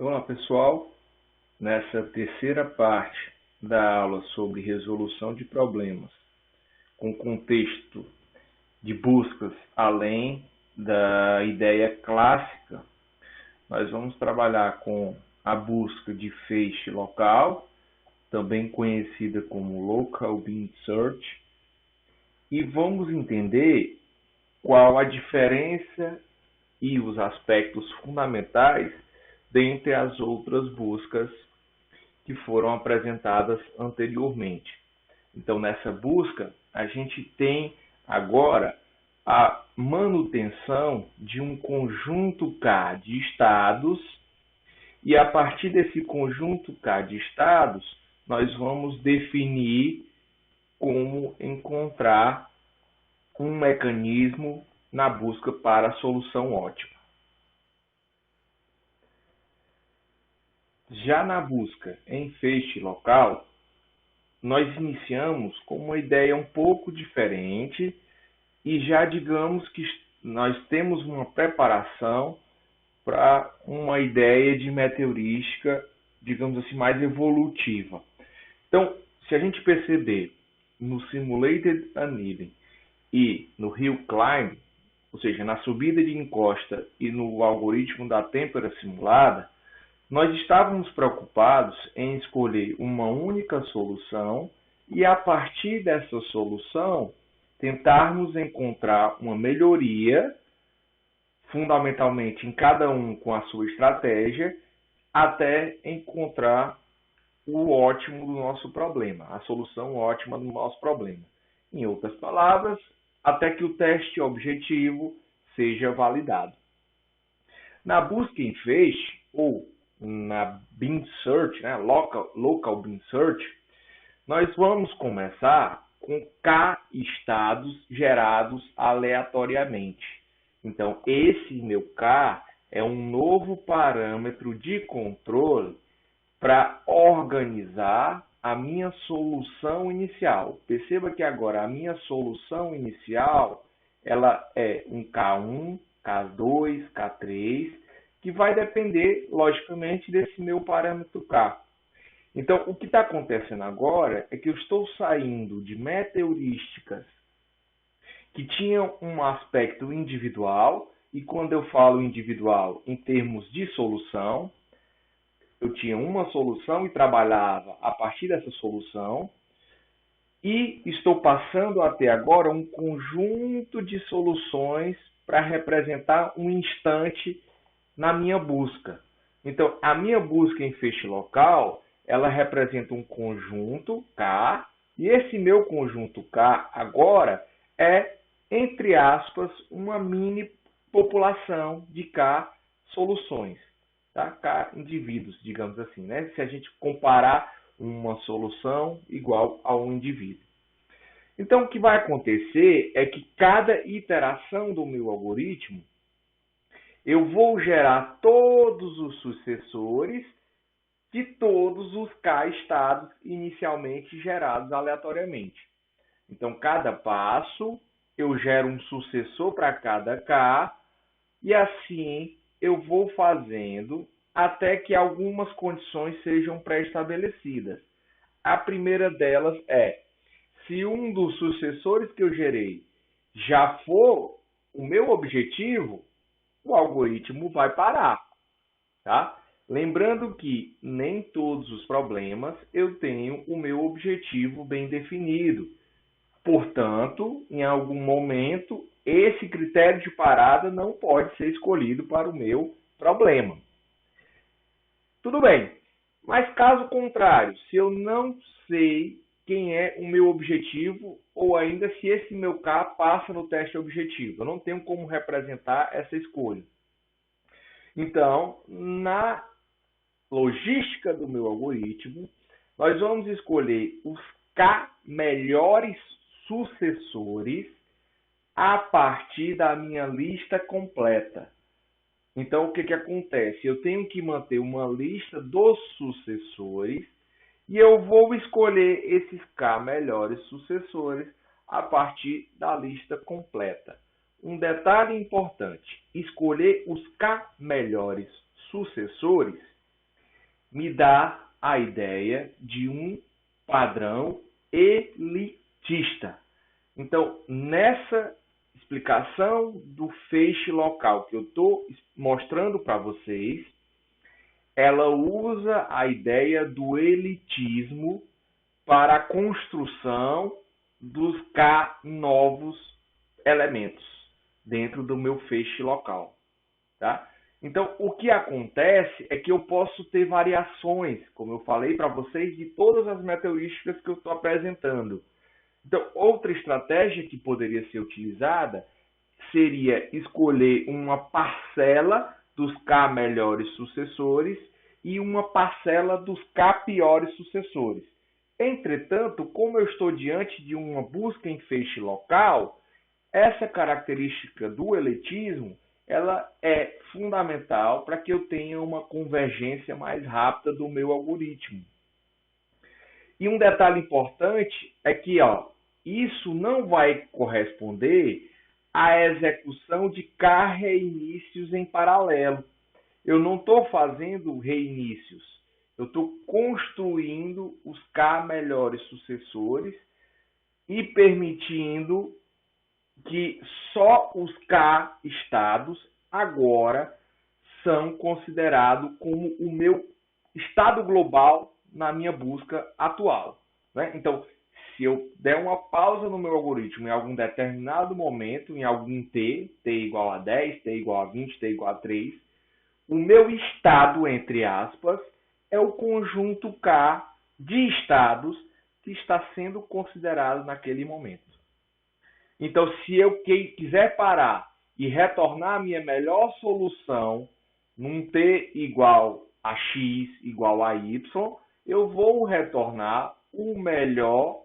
Olá, pessoal. Nessa terceira parte da aula sobre resolução de problemas, com contexto de buscas além da ideia clássica, nós vamos trabalhar com a busca de feixe local, também conhecida como Local Bin Search, e vamos entender qual a diferença e os aspectos fundamentais dentre as outras buscas que foram apresentadas anteriormente. Então, nessa busca, a gente tem agora a manutenção de um conjunto K de estados, e a partir desse conjunto K de estados, nós vamos definir como encontrar um mecanismo na busca para a solução ótima. Já na busca em feixe local, nós iniciamos com uma ideia um pouco diferente e já digamos que nós temos uma preparação para uma ideia de meteorística, digamos assim, mais evolutiva. Então, se a gente perceber no Simulated Annealing e no Hill Climb, ou seja, na subida de encosta e no algoritmo da têmpera simulada, nós estávamos preocupados em escolher uma única solução e, a partir dessa solução, tentarmos encontrar uma melhoria, fundamentalmente em cada um com a sua estratégia, até encontrar o ótimo do nosso problema, a solução ótima do nosso problema. Em outras palavras, até que o teste objetivo seja validado. Na busca em feixe, ou na Bin Search, né, Local Bin Search, nós vamos começar com K estados gerados aleatoriamente. Então, esse meu K é um novo parâmetro de controle para organizar a minha solução inicial. Perceba que agora a minha solução inicial ela é um K1, K2, K3, que vai depender, logicamente, desse meu parâmetro K. Então, o que está acontecendo agora é que eu estou saindo de meteorísticas que tinham um aspecto individual, e quando eu falo individual em termos de solução, eu tinha uma solução e trabalhava a partir dessa solução, e estou passando a ter agora um conjunto de soluções para representar um instante na minha busca. Então, a minha busca em feixe local, ela representa um conjunto K, e esse meu conjunto K agora é, entre aspas, uma mini população de K soluções, tá? K indivíduos, digamos assim, né? Se a gente comparar uma solução igual a um indivíduo. Então, o que vai acontecer é que cada iteração do meu algoritmo eu vou gerar todos os sucessores de todos os K estados inicialmente gerados aleatoriamente. Então, cada passo, eu gero um sucessor para cada K, e assim eu vou fazendo até que algumas condições sejam pré-estabelecidas. A primeira delas é, se um dos sucessores que eu gerei já for o meu objetivo, o algoritmo vai parar, tá? Lembrando que nem todos os problemas eu tenho o meu objetivo bem definido. Portanto, em algum momento, esse critério de parada não pode ser escolhido para o meu problema. Tudo bem, mas caso contrário, se eu não sei quem é o meu objetivo, ou ainda se esse meu K passa no teste objetivo, eu não tenho como representar essa escolha. Então, na logística do meu algoritmo, nós vamos escolher os K melhores sucessores a partir da minha lista completa. Então, o que acontece? Eu tenho que manter uma lista dos sucessores e eu vou escolher esses K melhores sucessores a partir da lista completa. Um detalhe importante, escolher os K melhores sucessores me dá a ideia de um padrão elitista. Então, nessa explicação do feixe local que eu estou mostrando para vocês, ela usa a ideia do elitismo para a construção dos K novos elementos dentro do meu feixe local. Tá? Então, o que acontece é que eu posso ter variações, como eu falei para vocês, de todas as meteorísticas que eu estou apresentando. Então, outra estratégia que poderia ser utilizada seria escolher uma parcela dos K melhores sucessores e uma parcela dos K piores sucessores. Entretanto, como eu estou diante de uma busca em feixe local, essa característica do elitismo ela é fundamental para que eu tenha uma convergência mais rápida do meu algoritmo. E um detalhe importante é que isso não vai corresponder à execução de K reinícios em paralelo. Eu não estou fazendo reinícios, eu estou construindo os K melhores sucessores e permitindo que só os K estados agora são considerados como o meu estado global na minha busca atual. Né? Então, se eu der uma pausa no meu algoritmo em algum determinado momento, em algum t igual a 10, t igual a 20, t igual a 3, o meu estado, entre aspas, é o conjunto K de estados que está sendo considerado naquele momento. Então, se eu quiser parar e retornar a minha melhor solução num t igual a x igual a y, eu vou retornar o melhor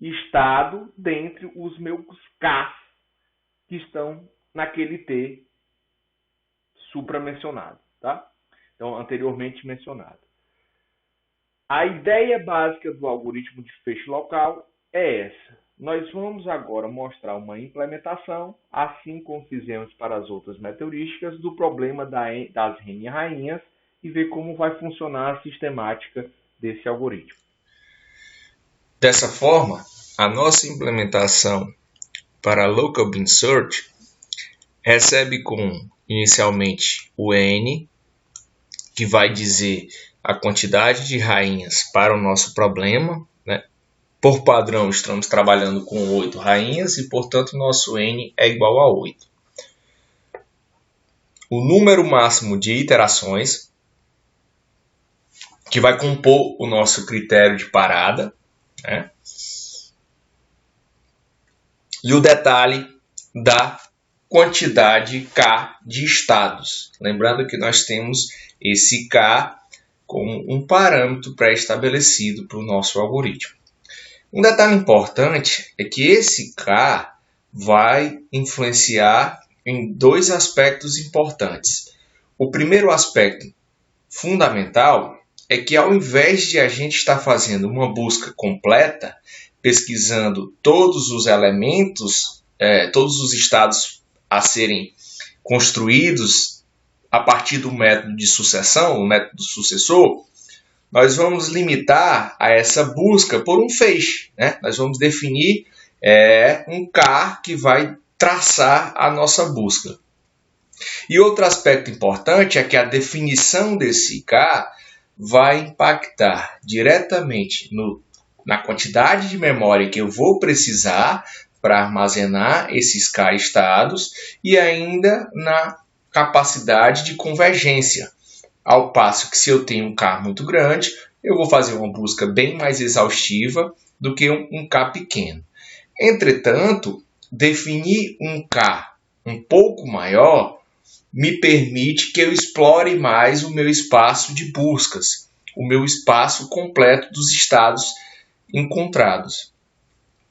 estado dentre os meus K que estão naquele t supramencionado, tá? Então, anteriormente mencionado. A ideia básica do algoritmo de feixe local é essa. Nós vamos agora mostrar uma implementação, assim como fizemos para as outras meteorísticas, do problema das N-rainhas e ver como vai funcionar a sistemática desse algoritmo. Dessa forma, a nossa implementação para Local Bin Search recebe inicialmente o N, que vai dizer a quantidade de rainhas para o nosso problema, né? Por padrão, estamos trabalhando com 8 rainhas e, portanto, nosso N é igual a 8. O número máximo de iterações, que vai compor o nosso critério de parada, né? E o detalhe da quantidade K de estados. Lembrando que nós temos esse K como um parâmetro pré-estabelecido para o nosso algoritmo. Um detalhe importante é que esse K vai influenciar em 2 aspectos importantes. O primeiro aspecto fundamental é que, ao invés de a gente estar fazendo uma busca completa, pesquisando todos os elementos, todos os estados a serem construídos a partir do método de sucessão, o método sucessor, nós vamos limitar a essa busca por um feixe, né? Nós vamos definir um K que vai traçar a nossa busca. E outro aspecto importante é que a definição desse K vai impactar diretamente na quantidade de memória que eu vou precisar para armazenar esses K estados e ainda na capacidade de convergência. Ao passo que, se eu tenho um K muito grande, eu vou fazer uma busca bem mais exaustiva do que um K pequeno. Entretanto, definir um K um pouco maior me permite que eu explore mais o meu espaço de buscas, o meu espaço completo dos estados encontrados.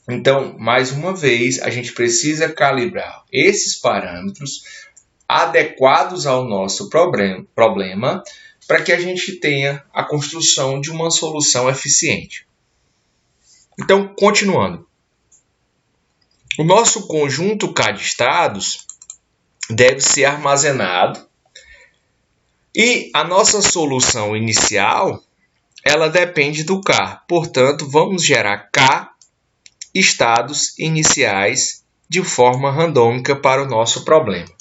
Então, mais uma vez, a gente precisa calibrar esses parâmetros adequados ao nosso problema para que a gente tenha a construção de uma solução eficiente. Então, continuando. O nosso conjunto K de estados deve ser armazenado E a nossa solução inicial, ela depende do K. Portanto, vamos gerar K estados iniciais de forma randômica para o nosso problema.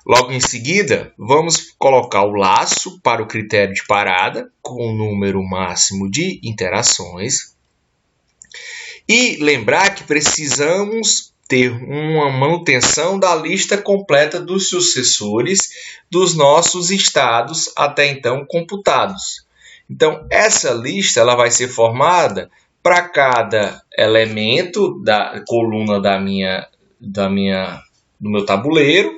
Logo em seguida, vamos colocar o laço para o critério de parada, com o número máximo de interações. E lembrar que precisamos ter uma manutenção da lista completa dos sucessores dos nossos estados até então computados. Então, essa lista ela vai ser formada para cada elemento da coluna do meu tabuleiro,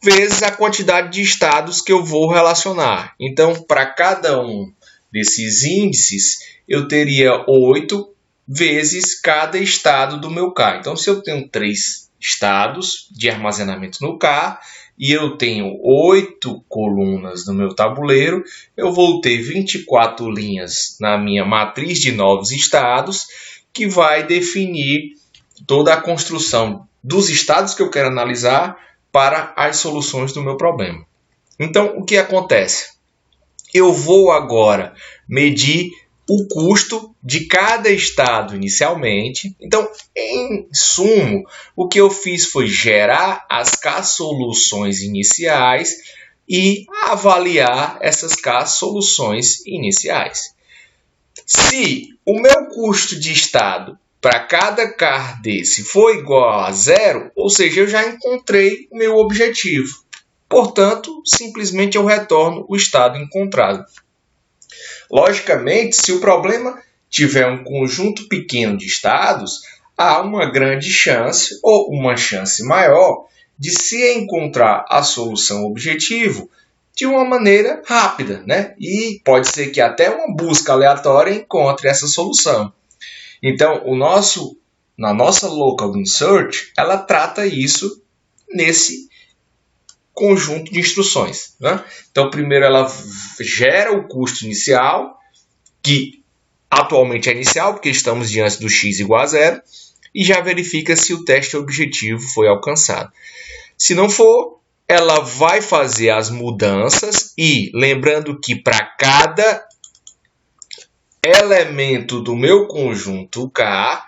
vezes a quantidade de estados que eu vou relacionar. Então, para cada um desses índices, eu teria 8 vezes cada estado do meu K. Então, se eu tenho 3 estados de armazenamento no K e eu tenho 8 colunas no meu tabuleiro, eu vou ter 24 linhas na minha matriz de novos estados, que vai definir toda a construção dos estados que eu quero analisar para as soluções do meu problema. Então, o que acontece? Eu vou agora medir o custo de cada estado inicialmente. Então, em sumo, o que eu fiz foi gerar as K-soluções iniciais e avaliar essas K-soluções iniciais. Se o meu custo de estado para cada K desse for igual a 0, ou seja, eu já encontrei o meu objetivo. Portanto, simplesmente eu retorno o estado encontrado. Logicamente, se o problema tiver um conjunto pequeno de estados, há uma grande chance, ou uma chance maior, de se encontrar a solução objetivo de uma maneira rápida, né? E pode ser que até uma busca aleatória encontre essa solução. Então, na nossa local insert, ela trata isso nesse conjunto de instruções, né? Então, primeiro ela gera o custo inicial, que atualmente é inicial, porque estamos diante do x igual a 0, e já verifica se o teste objetivo foi alcançado. Se não for, ela vai fazer as mudanças e, lembrando que para cada elemento do meu conjunto K,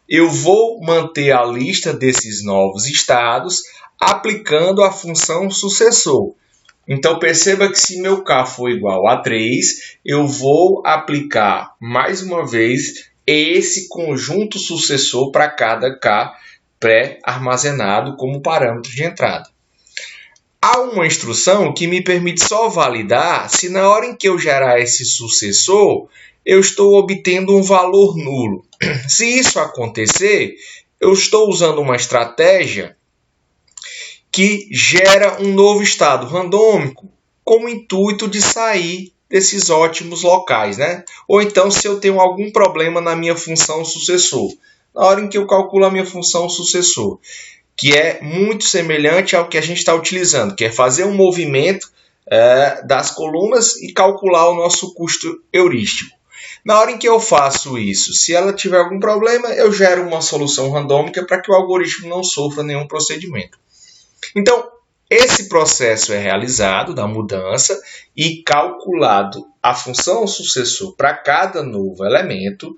eu vou manter a lista desses novos estados aplicando a função sucessor. Então, perceba que se meu K for igual a 3, eu vou aplicar mais uma vez esse conjunto sucessor para cada K pré-armazenado como parâmetro de entrada. Há uma instrução que me permite só validar se na hora em que eu gerar esse sucessor, eu estou obtendo um valor nulo. Se isso acontecer, eu estou usando uma estratégia que gera um novo estado randômico com o intuito de sair desses ótimos locais, né? Ou então, se eu tenho algum problema na minha função sucessor, na hora em que eu calculo a minha função sucessor, que é muito semelhante ao que a gente está utilizando, que é fazer um movimento das colunas e calcular o nosso custo heurístico. Na hora em que eu faço isso, se ela tiver algum problema, eu gero uma solução randômica para que o algoritmo não sofra nenhum procedimento. Então, esse processo é realizado da mudança e calculado a função sucessor para cada novo elemento,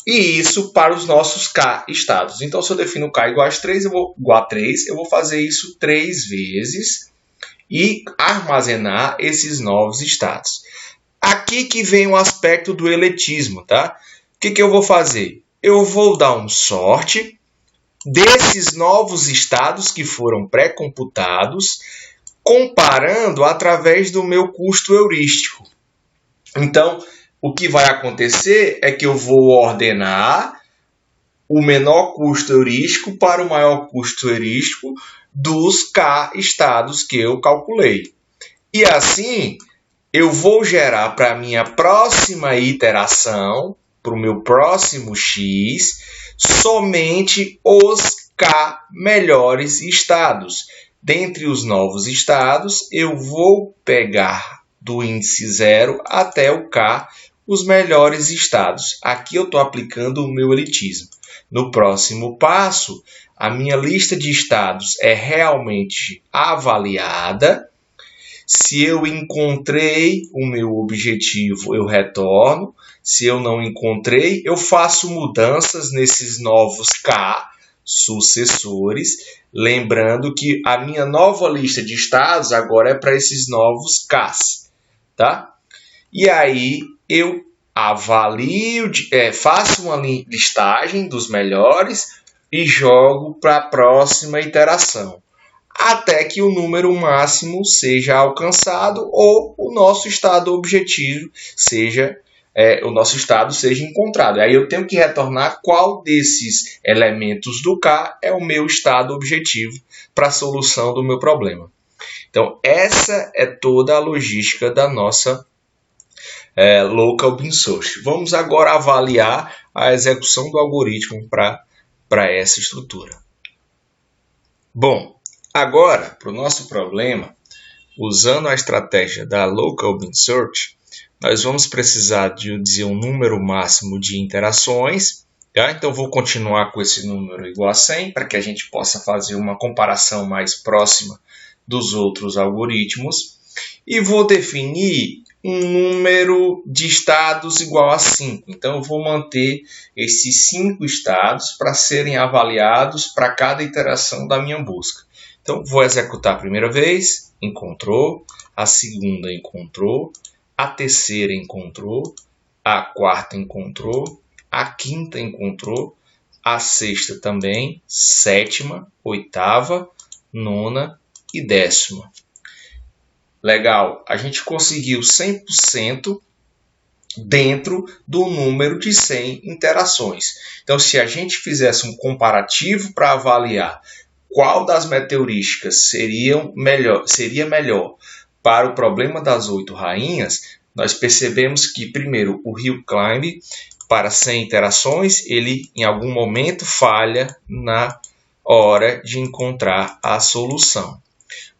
e isso para os nossos K estados. Então, se eu defino K igual a 3, eu vou fazer isso 3 vezes e armazenar esses novos estados. Aqui que vem o aspecto do eletismo, tá? O que eu vou fazer? Eu vou dar um sort desses novos estados que foram pré-computados, comparando através do meu custo heurístico. Então, o que vai acontecer é que eu vou ordenar o menor custo heurístico para o maior custo heurístico dos K estados que eu calculei. E assim, eu vou gerar para a minha próxima iteração, para o meu próximo X, somente os K melhores estados. Dentre os novos estados, eu vou pegar do índice 0 até o K os melhores estados. Aqui eu estou aplicando o meu elitismo. No próximo passo, a minha lista de estados é realmente avaliada. Se eu encontrei o meu objetivo, eu retorno. Se eu não encontrei, eu faço mudanças nesses novos K sucessores, lembrando que a minha nova lista de estados agora é para esses novos Ks, tá? E aí eu avalio, faço uma listagem dos melhores e jogo para a próxima iteração, até que o número máximo seja alcançado ou o nosso estado objetivo seja encontrado. Aí eu tenho que retornar qual desses elementos do K é o meu estado objetivo para a solução do meu problema. Então, essa é toda a logística da nossa Local Bin Search. Vamos agora avaliar a execução do algoritmo para essa estrutura. Bom, agora, para o nosso problema, usando a estratégia da Local Bin Search, nós vamos precisar de dizer um número máximo de interações. Tá? Então, vou continuar com esse número igual a 100, para que a gente possa fazer uma comparação mais próxima dos outros algoritmos. E vou definir um número de estados igual a 5. Então, eu vou manter esses 5 estados para serem avaliados para cada iteração da minha busca. Então, vou executar a primeira vez, encontrou. A segunda, encontrou. A terceira, encontrou. A quarta, encontrou. A quinta, encontrou. A sexta também. Sétima, oitava, nona e décima. Legal, a gente conseguiu 100% dentro do número de 100 interações. Então, se a gente fizesse um comparativo para avaliar qual das metaheurísticas seria melhor para o problema das 8 rainhas, nós percebemos que, primeiro, o Hill Climb, para 100 interações, ele em algum momento falha na hora de encontrar a solução.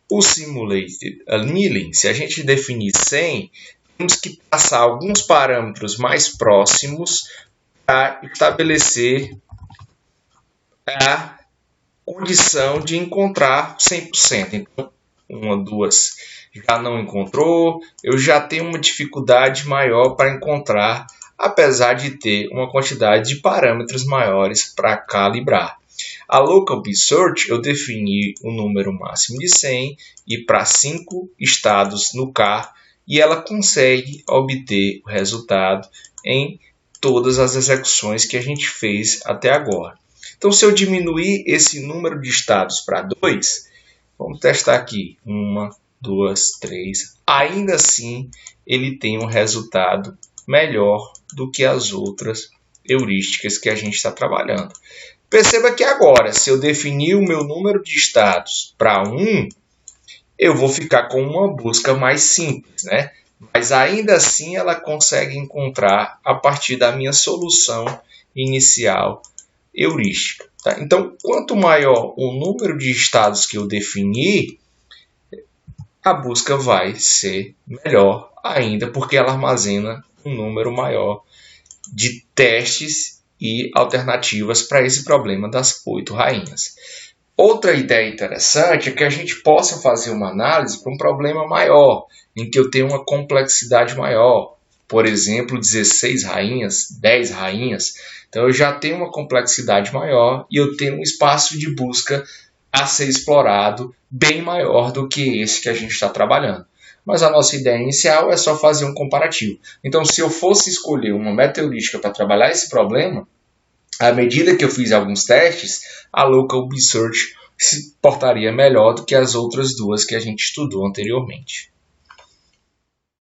O Simulated Annealing, se a gente definir 100, temos que passar alguns parâmetros mais próximos para estabelecer a condição de encontrar 100%. Então, 1, 2 já não encontrou, eu já tenho uma dificuldade maior para encontrar, apesar de ter uma quantidade de parâmetros maiores para calibrar. A Local Bin Search, eu defini o número máximo de 100 e para 5 estados no K, e ela consegue obter o resultado em todas as execuções que a gente fez até agora. Então, se eu diminuir esse número de estados para 2, vamos testar aqui, 1, 2, 3, ainda assim ele tem um resultado melhor do que as outras heurísticas que a gente está trabalhando. Perceba que agora, se eu definir o meu número de estados para 1, eu vou ficar com uma busca mais simples, né? Mas ainda assim ela consegue encontrar a partir da minha solução inicial heurística. Tá? Então, quanto maior o número de estados que eu definir, a busca vai ser melhor ainda, porque ela armazena um número maior de testes e alternativas para esse problema das 8 rainhas. Outra ideia interessante é que a gente possa fazer uma análise para um problema maior, em que eu tenho uma complexidade maior, por exemplo, 16 rainhas, 10 rainhas. Então eu já tenho uma complexidade maior e eu tenho um espaço de busca a ser explorado bem maior do que esse que a gente está trabalhando. Mas a nossa ideia inicial é só fazer um comparativo. Então, se eu fosse escolher uma metaheurística para trabalhar esse problema, à medida que eu fiz alguns testes, a Local Bin Search se portaria melhor do que as outras duas que a gente estudou anteriormente.